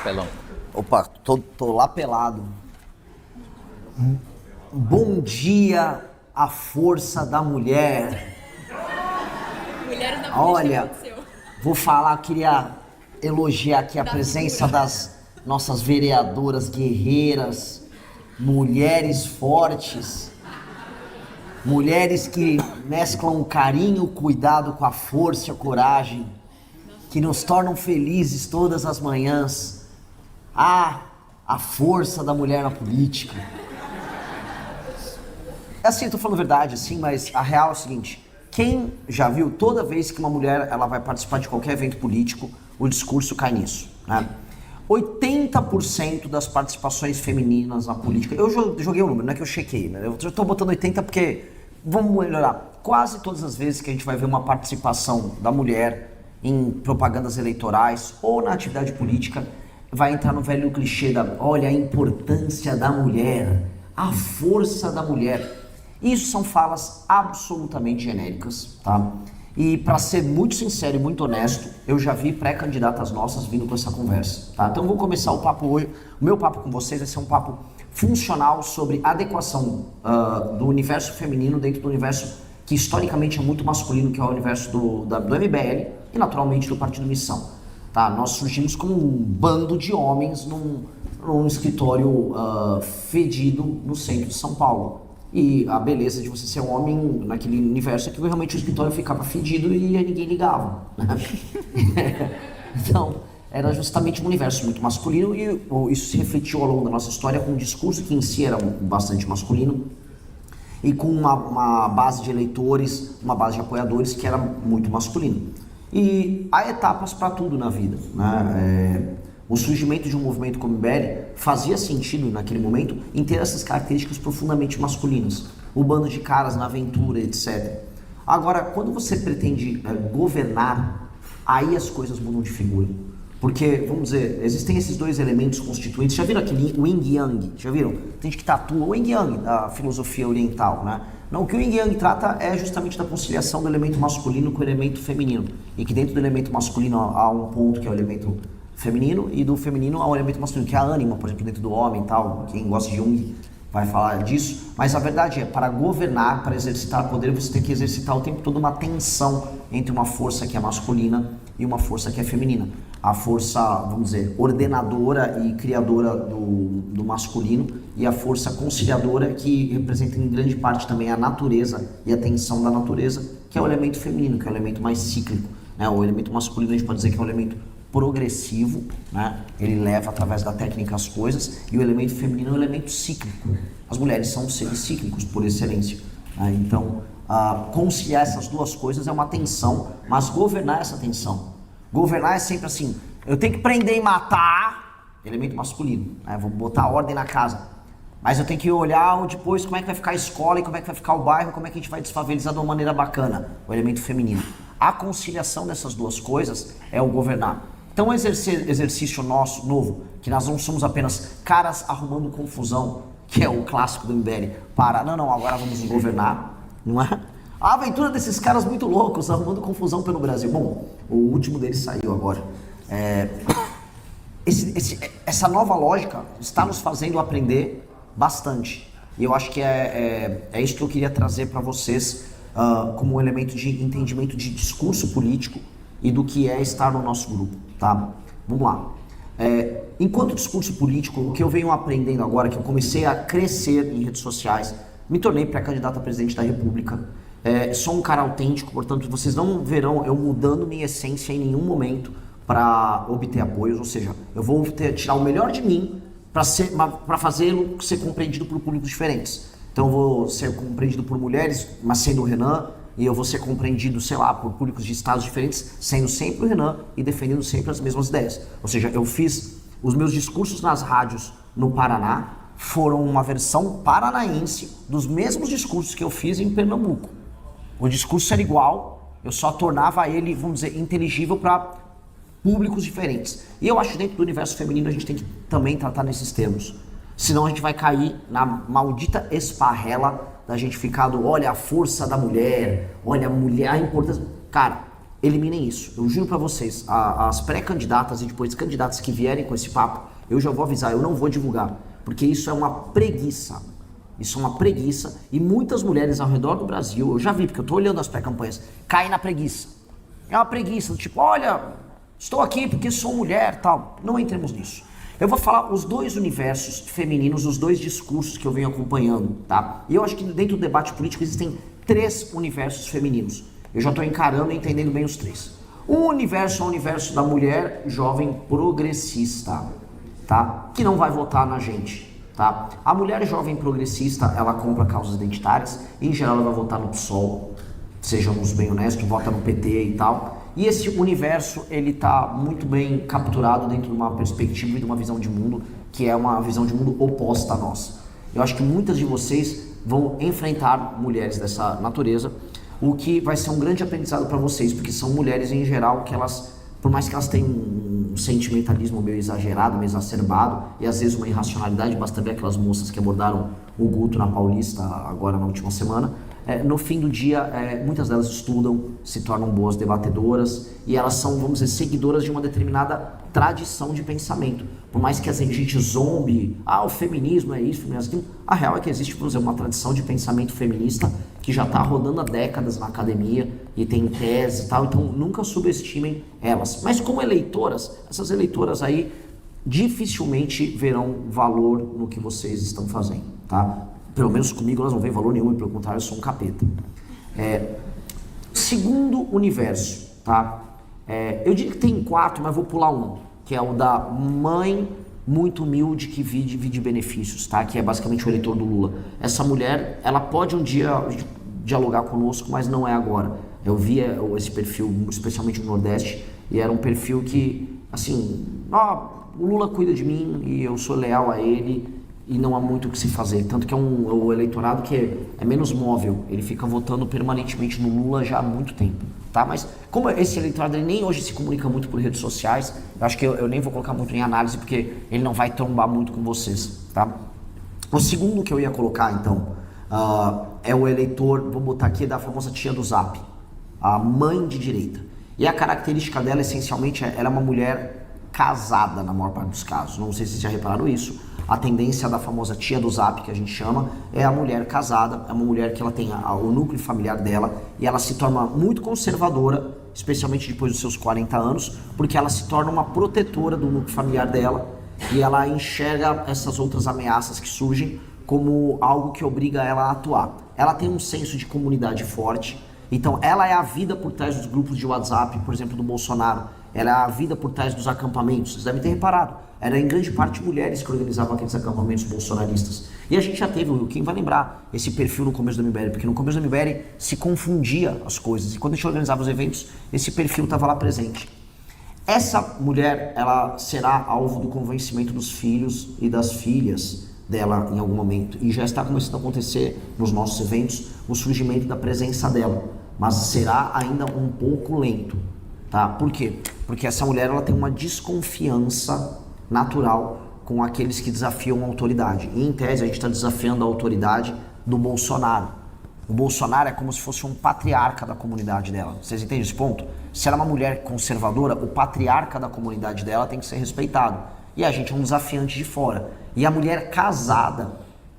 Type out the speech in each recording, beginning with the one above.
lapelão. Opa, tô lá pelado. Bom dia, a força da mulher. Mulheres na política. Olha, aconteceu. vou falar, queria elogiar aqui a presença das nossas vereadoras guerreiras, mulheres fortes, mulheres que mesclam o carinho, o cuidado com a força e a coragem, que nos tornam felizes todas as manhãs. A força da mulher na política. É assim, eu tô falando verdade, assim, mas a real é o seguinte: quem já viu, toda vez que uma mulher ela vai participar de qualquer evento político, o discurso cai nisso, né? 80% das participações femininas na política, eu joguei o número, não é que eu chequei, né? Eu tô botando 80 porque, vamos melhorar, quase todas as vezes que a gente vai ver uma participação da mulher em propagandas eleitorais ou na atividade política, vai entrar no velho clichê olha a importância da mulher, a força da mulher. Isso são falas absolutamente genéricas, tá? E para ser muito sincero e muito honesto, eu já vi pré-candidatas nossas vindo com essa conversa, tá? Então vou começar o papo hoje. O meu papo com vocês vai ser um papo funcional sobre adequação do universo feminino dentro do universo que historicamente é muito masculino, que é o universo do MBL e naturalmente do Partido Missão. Tá? Nós surgimos como um bando de homens num escritório fedido no centro de São Paulo. E a beleza de você ser um homem naquele universo é que realmente o escritório ficava fedido e ninguém ligava. Então, era justamente um universo muito masculino e isso se refletiu ao longo da nossa história com um discurso que em si era bastante masculino e com uma base de eleitores, uma base de apoiadores que era muito masculino. E há etapas para tudo na vida, né? O surgimento de um movimento como o MBL fazia sentido naquele momento em ter essas características profundamente masculinas. O bando de caras na aventura, etc. Agora, quando você pretende governar, aí as coisas mudam de figura. Porque, vamos dizer, existem esses dois elementos constituintes. Já viram aquele Yin Yang? Já viram? Tem gente que tatua o Yin Yang da filosofia oriental, né? Não, o que o Yin Yang trata é justamente da conciliação do elemento masculino com o elemento feminino. E que dentro do elemento masculino há um ponto que é o elemento feminino e do feminino há um elemento masculino, que é a ânima, por exemplo, dentro do homem e tal. Quem gosta de Jung vai falar disso. Mas a verdade é, para governar, para exercitar poder, você tem que exercitar o tempo todo uma tensão entre uma força que é masculina e uma força que é feminina. A força, vamos dizer, ordenadora e criadora do masculino e a força conciliadora que representa em grande parte também a natureza e a tensão da natureza, que é o elemento feminino, que é o elemento mais cíclico, né? O elemento masculino a gente pode dizer que é um elemento progressivo, né? Ele leva através da técnica as coisas, e o elemento feminino é um elemento cíclico. As mulheres são seres cíclicos por excelência, né? Então, conciliar essas duas coisas é uma tensão, mas governar essa tensão. Governar é sempre assim, eu tenho que prender e matar, elemento masculino, né? Vou botar ordem na casa. Mas eu tenho que olhar depois como é que vai ficar a escola e como é que vai ficar o bairro, como é que a gente vai desfavelizar de uma maneira bacana, o elemento feminino. A conciliação dessas duas coisas é o governar. Então, exercício nosso, novo, que nós não somos apenas caras arrumando confusão, que é o clássico do MBL, agora vamos governar, não é? A aventura desses caras muito loucos, arrumando confusão pelo Brasil. Bom, o último deles saiu agora. Essa nova lógica está nos fazendo aprender bastante. E eu acho que é isso que eu queria trazer para vocês como um elemento de entendimento de discurso político e do que é estar no nosso grupo, tá? Vamos lá. Enquanto discurso político, o que eu venho aprendendo agora, que eu comecei a crescer em redes sociais, me tornei pré-candidato a presidente da República, sou um cara autêntico, portanto, vocês não verão eu mudando minha essência em nenhum momento para obter apoios, ou seja, eu vou tirar o melhor de mim para fazê-lo ser compreendido por públicos diferentes. Então eu vou ser compreendido por mulheres, mas sendo o Renan, e eu vou ser compreendido, sei lá, por públicos de estados diferentes, sendo sempre o Renan e defendendo sempre as mesmas ideias. Ou seja, eu fiz os meus discursos nas rádios no Paraná, foram uma versão paranaense dos mesmos discursos que eu fiz em Pernambuco. O discurso era igual, eu só tornava ele, vamos dizer, inteligível para públicos diferentes. E eu acho que dentro do universo feminino a gente tem que também tratar nesses termos. Senão a gente vai cair na maldita esparrela da gente ficar olha a força da mulher, olha a mulher, a importância. Cara, Eliminem isso. Eu juro pra vocês, as pré-candidatas e depois candidatas que vierem com esse papo, eu já vou avisar, eu não vou divulgar, porque isso é uma preguiça. Isso é uma preguiça e muitas mulheres ao redor do Brasil, eu já vi, porque eu tô olhando as pré-campanhas, caem na preguiça. É uma preguiça, do tipo, olha, estou aqui porque sou mulher, tal. Não entremos nisso. Eu vou falar os dois universos femininos, os dois discursos que eu venho acompanhando, tá? E eu acho que dentro do debate político existem 3 universos femininos. Eu já estou encarando e entendendo bem os 3. Um universo é o universo da mulher jovem progressista, tá? Que não vai votar na gente, tá? A mulher jovem progressista, ela compra causas identitárias, em geral ela vai votar no PSOL, sejamos bem honestos, vota no PT e tal. E esse universo, ele tá muito bem capturado dentro de uma perspectiva e de uma visão de mundo, que é uma visão de mundo oposta à nossa. Eu acho que muitas de vocês vão enfrentar mulheres dessa natureza, o que vai ser um grande aprendizado para vocês, porque são mulheres em geral que elas, por mais que elas tenham um sentimentalismo meio exagerado, meio exacerbado, e às vezes uma irracionalidade, basta ver aquelas moças que abordaram o Guto na Paulista agora na última semana, no fim do dia, muitas delas estudam, se tornam boas debatedoras e elas são, vamos dizer, seguidoras de uma determinada tradição de pensamento. Por mais que a gente zombe, o feminismo é isso, feminismo é aquilo, a real é que existe, vamos dizer, uma tradição de pensamento feminista que já está rodando há décadas na academia e tem tese e tal, então nunca subestimem elas. Mas como eleitoras, essas eleitoras aí dificilmente verão valor no que vocês estão fazendo, tá? Pelo menos comigo elas não veem valor nenhum, e pelo contrário eu sou um capeta. Segundo universo, tá? Eu diria que tem 4, mas vou pular um, que é o da mãe muito humilde que vive benefícios, tá? Que é basicamente o eleitor do Lula. Essa mulher, ela pode um dia dialogar conosco, mas não é agora. Eu via esse perfil, especialmente no Nordeste, e era um perfil que, assim, o Lula cuida de mim e eu sou leal a ele, e não há muito o que se fazer, tanto que é o eleitorado que é menos móvel, ele fica votando permanentemente no Lula já há muito tempo, tá? Mas como esse eleitorado ele nem hoje se comunica muito por redes sociais, eu acho que eu nem vou colocar muito em análise, porque ele não vai trombar muito com vocês, tá? O segundo que eu ia colocar, então, é o eleitor, vou botar aqui, da famosa tia do Zap, a mãe de direita. E a característica dela, essencialmente, ela é uma mulher casada, na maior parte dos casos, não sei se vocês já repararam isso. A tendência da famosa tia do Zap, que a gente chama, é a mulher casada, é uma mulher que ela tem o núcleo familiar dela e ela se torna muito conservadora, especialmente depois dos seus 40 anos, porque ela se torna uma protetora do núcleo familiar dela e ela enxerga essas outras ameaças que surgem como algo que obriga ela a atuar. Ela tem um senso de comunidade forte, então ela é a vida por trás dos grupos de WhatsApp, por exemplo, do Bolsonaro, ela é a vida por trás dos acampamentos, vocês devem ter reparado. Era em grande parte mulheres que organizavam aqueles acampamentos bolsonaristas. E a gente já teve, quem vai lembrar, esse perfil no começo do MBL, porque no começo do MBL se confundia as coisas. E quando a gente organizava os eventos, esse perfil estava lá presente. Essa mulher, ela será alvo do convencimento dos filhos e das filhas dela em algum momento. E já está começando a acontecer nos nossos eventos o surgimento da presença dela. Mas será ainda um pouco lento, tá? Por quê? Porque essa mulher, ela tem uma desconfiança natural com aqueles que desafiam a autoridade. E em tese a gente está desafiando a autoridade do Bolsonaro. O Bolsonaro é como se fosse um patriarca da comunidade dela. Vocês entendem esse ponto? Se ela é uma mulher conservadora, o patriarca da comunidade dela tem que ser respeitado. E a gente é um desafiante de fora. E a mulher casada,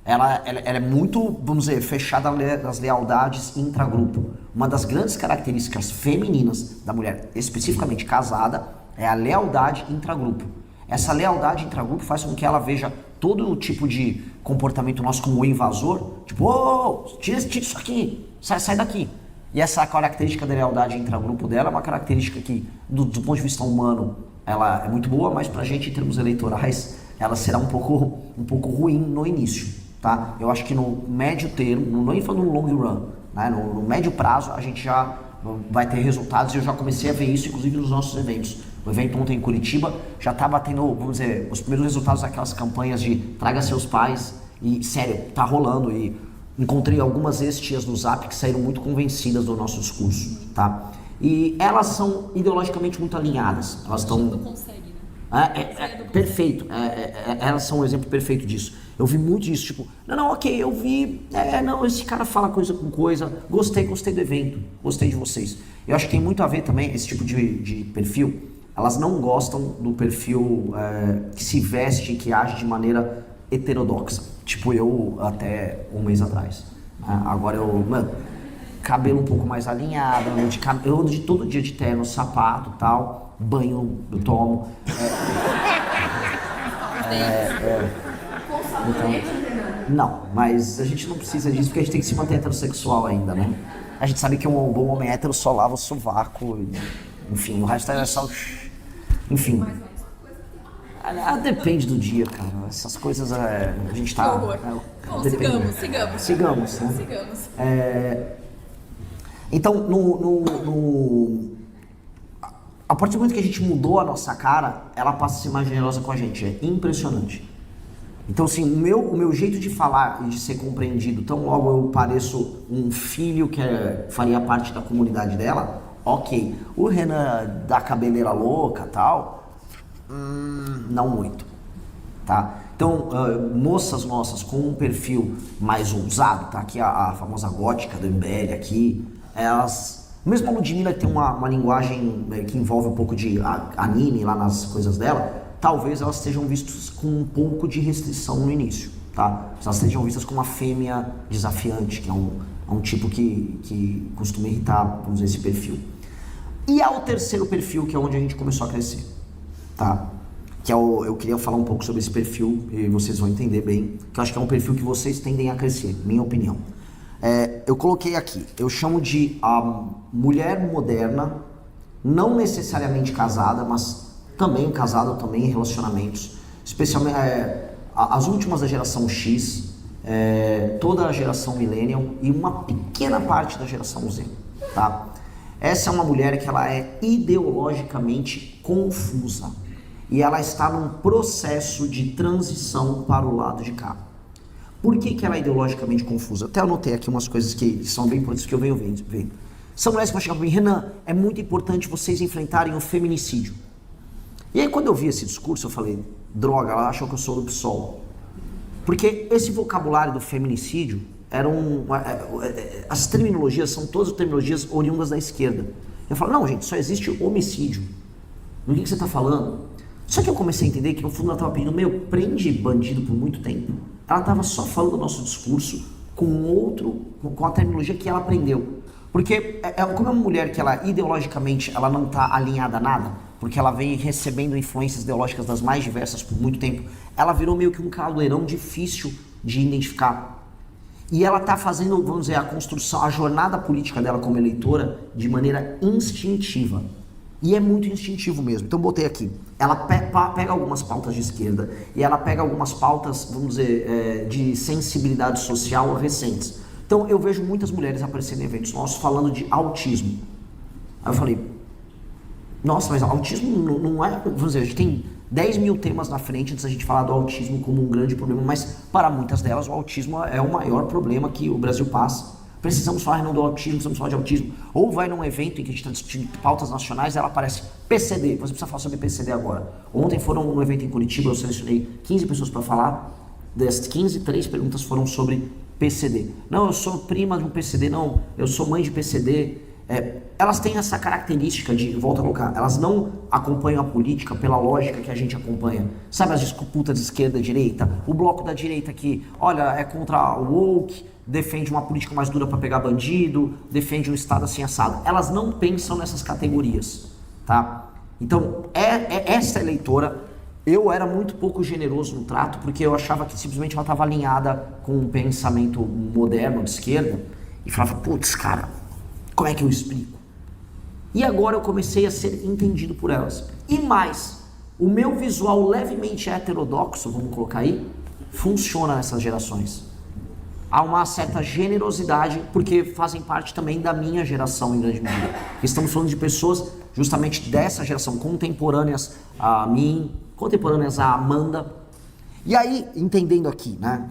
ela é muito, vamos dizer, fechada nas lealdades intragrupo. Uma das grandes características femininas da mulher, especificamente casada, é a lealdade intragrupo. Essa lealdade intragrupo faz com que ela veja todo tipo de comportamento nosso como invasor, tipo, tira isso aqui, sai daqui. E essa característica da lealdade intragrupo dela é uma característica que, do ponto de vista humano, ela é muito boa, mas pra gente, em termos eleitorais, ela será um pouco ruim no início, tá? Eu acho que no médio termo, não nem falando no long run, né? No médio prazo, a gente já vai ter resultados, e eu já comecei a ver isso, inclusive, nos nossos eventos. O evento ontem em Curitiba já tá batendo, vamos dizer, os primeiros resultados daquelas campanhas de traga seus pais, e sério, tá rolando, e encontrei algumas ex-tias no Zap que saíram muito convencidas do nosso discurso, tá? E elas são ideologicamente muito alinhadas, elas estão... Não consegue, né? Perfeito. Elas são um exemplo perfeito disso. Eu vi muito disso, tipo, não, ok, eu vi, não, esse cara fala coisa com coisa, gostei do evento, gostei de vocês. Eu acho que tem muito a ver também, esse tipo de perfil, elas não gostam do perfil que se veste, que age de maneira heterodoxa. Tipo eu até um mês atrás. Agora mano, cabelo um pouco mais alinhado, eu ando de todo dia de terno, sapato e tal, banho eu tomo. Então, não, mas a gente não precisa disso porque a gente tem que se manter heterossexual ainda, né? A gente sabe que um bom homem hétero só lava o sovaco, enfim, o resto é só... Enfim. Depende do dia, cara. Essas coisas a gente tá... Que horror. Bom, sigamos. Né? Sigamos. Então, a partir do momento que a gente mudou a nossa cara, ela passa a ser mais generosa com a gente. É impressionante. Então, assim, o meu jeito de falar e de ser compreendido, tão logo eu pareço um filho que faria parte da comunidade dela, ok. O Renan da cabeleira louca e tal, não muito, tá? Então, moças nossas com um perfil mais ousado, tá? Aqui a famosa gótica do MBL aqui, elas... Mesmo a Ludmilla que tem uma linguagem que envolve um pouco de anime lá nas coisas dela, talvez elas sejam vistas com um pouco de restrição no início, tá? Elas sejam vistas como uma fêmea desafiante, que é um tipo que costuma irritar, vamos dizer, esse perfil. E há o terceiro perfil, que é onde a gente começou a crescer, tá? Que eu queria falar um pouco sobre esse perfil, e vocês vão entender bem, que eu acho que é um perfil que vocês tendem a crescer, minha opinião. Eu coloquei aqui, eu chamo de a mulher moderna, não necessariamente casada, mas também casada, também em relacionamentos, especialmente as últimas da geração X, toda a geração Millennial e uma pequena parte da geração Z, tá? Essa é uma mulher que ela é ideologicamente confusa e ela está num processo de transição para o lado de cá. Por que ela é ideologicamente confusa? Até anotei aqui umas coisas que são bem importantes que eu venho vendo. São mulheres que vão chegar para mim, Renan, é muito importante vocês enfrentarem o feminicídio. E aí quando eu vi esse discurso, eu falei, droga, ela achou que eu sou do PSOL. Porque esse vocabulário do feminicídio, as terminologias são todas terminologias oriundas da esquerda. Eu falo, não gente, só existe homicídio. Do que você está falando? Só que eu comecei a entender que no fundo ela estava pedindo, prende bandido por muito tempo. Ela estava só falando o nosso discurso com a terminologia que ela aprendeu. Porque como é uma mulher que ela ideologicamente ela não está alinhada a nada, porque ela vem recebendo influências ideológicas das mais diversas por muito tempo, ela virou meio que um caldeirão difícil de identificar. E ela está fazendo, vamos dizer, a construção, a jornada política dela como eleitora de maneira instintiva. E é muito instintivo mesmo. Então botei aqui, ela pega algumas pautas de esquerda e ela pega algumas pautas, vamos dizer, de sensibilidade social recentes. Então eu vejo muitas mulheres aparecendo em eventos nossos falando de autismo. Aí eu falei, nossa, mas autismo não é... Vamos dizer, a gente tem 10 mil temas na frente antes da gente falar do autismo como um grande problema, mas para muitas delas o autismo é o maior problema que o Brasil passa. Precisamos falar não do autismo, precisamos falar de autismo. Ou vai num evento em que a gente está discutindo pautas nacionais e ela aparece PCD, você precisa falar sobre PCD agora. Ontem foram num evento em Curitiba, eu selecionei 15 pessoas para falar, das 15, 3 perguntas foram sobre PCD. Não, eu sou prima de um PCD, não, eu sou mãe de PCD. Elas têm essa característica de, volto a colocar, elas não acompanham a política pela lógica que a gente acompanha. Sabe as disputas de esquerda e direita? O bloco da direita que, olha, é contra o woke, defende uma política mais dura para pegar bandido, defende um Estado assim assado. Elas não pensam nessas categorias, tá? Então, essa eleitora, eu era muito pouco generoso no trato, porque eu achava que simplesmente ela estava alinhada com um pensamento moderno de esquerda, e falava, putz, cara, como é que eu explico? E agora eu comecei a ser entendido por elas. E mais, o meu visual levemente heterodoxo, vamos colocar aí, funciona nessas gerações. Há uma certa generosidade, porque fazem parte também da minha geração em grande medida. Estamos falando de pessoas justamente dessa geração, contemporâneas a mim, contemporâneas a Amanda. E aí, entendendo aqui, né,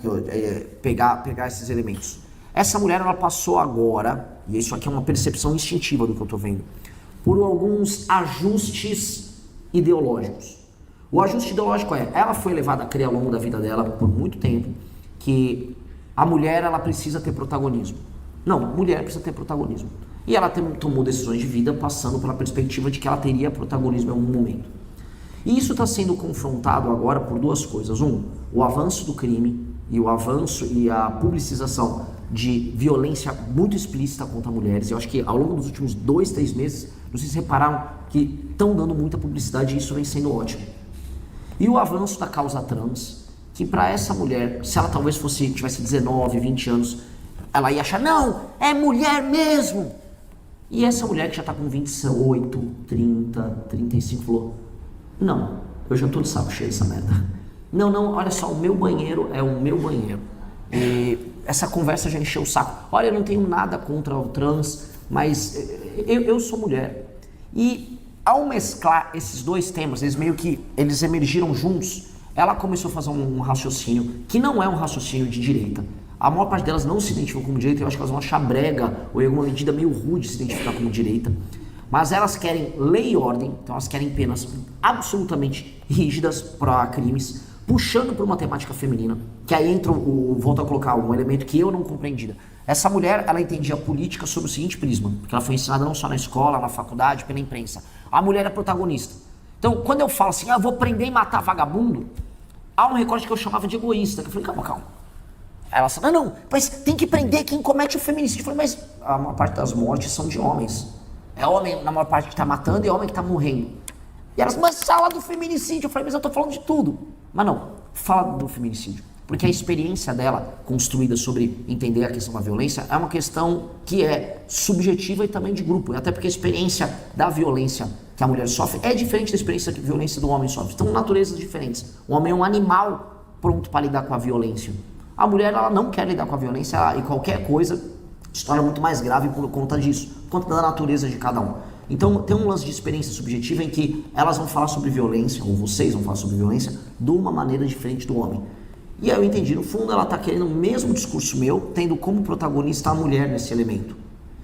pegar esses elementos. Essa mulher, ela passou agora, e isso aqui é uma percepção instintiva do que eu estou vendo, por alguns ajustes ideológicos. O ajuste ideológico ela foi levada a crer ao longo da vida dela, por muito tempo, que a mulher, ela precisa ter protagonismo. Não, mulher precisa ter protagonismo. E ela tomou decisões de vida passando pela perspectiva de que ela teria protagonismo em algum momento. E isso está sendo confrontado agora por duas coisas. O avanço do crime e o avanço e a publicização de violência muito explícita contra mulheres. Eu acho que ao longo dos últimos 2, 3 meses, não sei se repararam que estão dando muita publicidade e isso vem sendo ótimo. E o avanço da causa trans, que para essa mulher, se ela talvez tivesse 19, 20 anos, ela ia achar, não, é mulher mesmo. E essa mulher que já está com 28, 30, 35, falou, não, eu já tô de saco cheio dessa merda. Não, olha só, o meu banheiro é o meu banheiro. E essa conversa já encheu o saco. Olha, eu não tenho nada contra o trans, mas eu sou mulher. E ao mesclar esses dois temas, eles emergiram juntos, ela começou a fazer um raciocínio que não é um raciocínio de direita. A maior parte delas não se identificam como direita, eu acho que elas vão achar brega ou em alguma medida meio rude se identificar como direita. Mas elas querem lei e ordem, então elas querem penas absolutamente rígidas para crimes, puxando para uma temática feminina, que aí entra, volto a colocar um elemento que eu não compreendia. Essa mulher, ela entendia política sob o seguinte prisma, porque ela foi ensinada não só na escola, na faculdade, pela imprensa. A mulher é protagonista. Então, quando eu falo assim, eu vou prender e matar vagabundo, há um recorte que eu chamava de egoísta, que eu falei, calma. Ela falou, não, mas tem que prender quem comete o feminicídio. Eu falei, mas a maior parte das mortes são de homens. É homem, na maior parte, que está matando e é homem que está morrendo. E elas, mas fala do feminicídio. Eu falei, mas eu estou falando de tudo. Mas não, fala do feminicídio. Porque a experiência dela, construída sobre entender a questão da violência, é uma questão que é subjetiva e também de grupo. Até porque a experiência da violência que a mulher sofre é diferente da experiência da violência do homem sofre. São naturezas diferentes. O homem é um animal pronto para lidar com a violência. A mulher, ela não quer lidar com a violência e qualquer coisa se torna muito mais grave por conta disso, por conta da natureza de cada um. Então, tem um lance de experiência subjetiva em que elas vão falar sobre violência, ou vocês vão falar sobre violência, de uma maneira diferente do homem. E aí eu entendi, no fundo, ela está querendo o mesmo discurso meu, tendo como protagonista a mulher nesse elemento.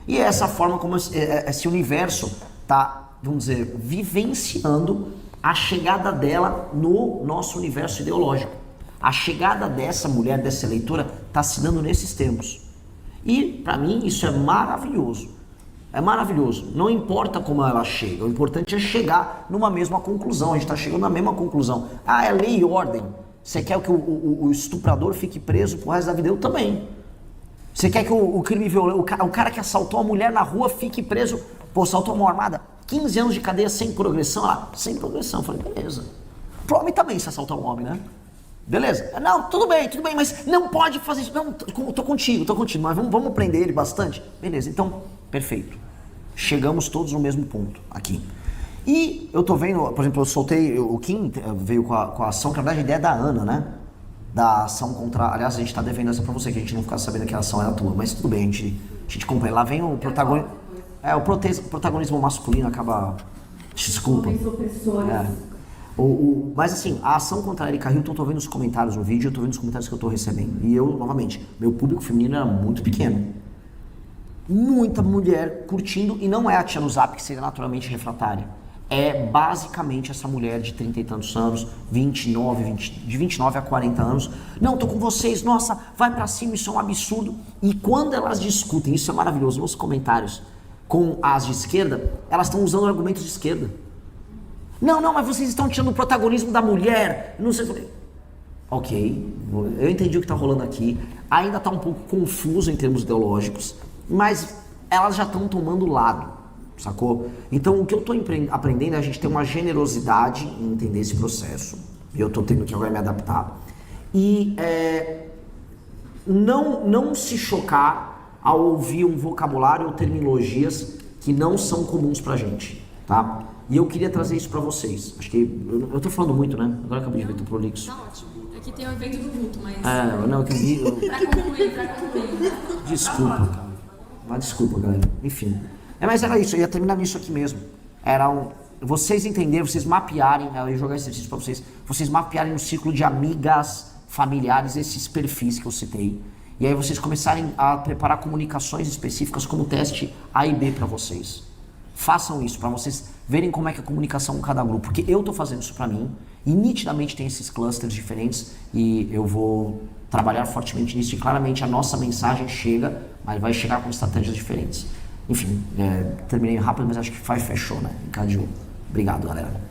E é essa forma como esse universo está, vamos dizer, vivenciando a chegada dela no nosso universo ideológico. A chegada dessa mulher, dessa eleitora, está se dando nesses termos. E, para mim, isso é maravilhoso. É maravilhoso. Não importa como ela chega, o importante é chegar numa mesma conclusão. A gente está chegando na mesma conclusão. É lei e ordem. Você quer que o estuprador fique preso pro resto da vida? Eu também. Você quer que o crime violento, o cara que assaltou a mulher na rua fique preso, assaltou a mão armada? 15 anos de cadeia sem progressão? Sem progressão. Eu falei, beleza. Pro homem também se assaltar um homem, né? Beleza? Não, tudo bem, mas não pode fazer isso. Não, tô contigo, mas vamos prender ele bastante? Beleza, então, perfeito. Chegamos todos no mesmo ponto aqui. E eu tô vendo, por exemplo, eu soltei, o Kim veio com a ação, que na verdade a ideia é da Ana, né? Da ação contra, aliás, a gente tá devendo essa pra você, que a gente não ficar sabendo que a ação era tua, mas tudo bem, a gente compra. Lá vem o protagonismo, o protagonismo masculino acaba, desculpa. Mas assim, a ação contra a Erika Hilton, eu tô vendo os comentários no vídeo, eu tô vendo os comentários que eu tô recebendo. E eu, novamente, meu público feminino era muito pequeno. Muita mulher curtindo, e não é a tia no zap que seria naturalmente refratária. É basicamente essa mulher de 30 e tantos anos, de 29 a 40 anos. Não, tô com vocês, nossa, vai pra cima, isso é um absurdo. E quando elas discutem, isso é maravilhoso, nos comentários, com as de esquerda, elas estão usando argumentos de esquerda. Não, mas vocês estão tirando o protagonismo da mulher, não sei. Ok, eu entendi o que está rolando aqui, ainda está um pouco confuso em termos ideológicos, mas elas já estão tomando lado, sacou? Então o que eu estou aprendendo é a gente ter uma generosidade em entender esse processo, e eu estou tendo que agora me adaptar, e não se chocar ao ouvir um vocabulário ou terminologias que não são comuns pra gente, tá? E eu queria trazer isso pra vocês. Acho que eu tô falando muito, né? Agora acabei de ver, tô prolixo. Tá ótimo. Aqui tem o evento do vulto, mas... Não, que eu vi... Pra concluir. Desculpa. Mas desculpa, galera. Enfim. Mas era isso, eu ia terminar nisso aqui mesmo. Vocês entenderem, vocês mapearem, eu ia jogar esse exercício pra vocês mapearem no círculo de amigas, familiares, esses perfis que eu citei. E aí vocês começarem a preparar comunicações específicas como teste A e B pra vocês. Façam isso, pra vocês verem como é que é a comunicação com cada grupo. Porque eu tô fazendo isso pra mim, E nitidamente tem esses clusters diferentes e eu vou trabalhar fortemente nisso e claramente a nossa mensagem chega, mas vai chegar com estratégias diferentes. Enfim, terminei rápido, mas acho que fechou, né? Encadeou. Obrigado, galera.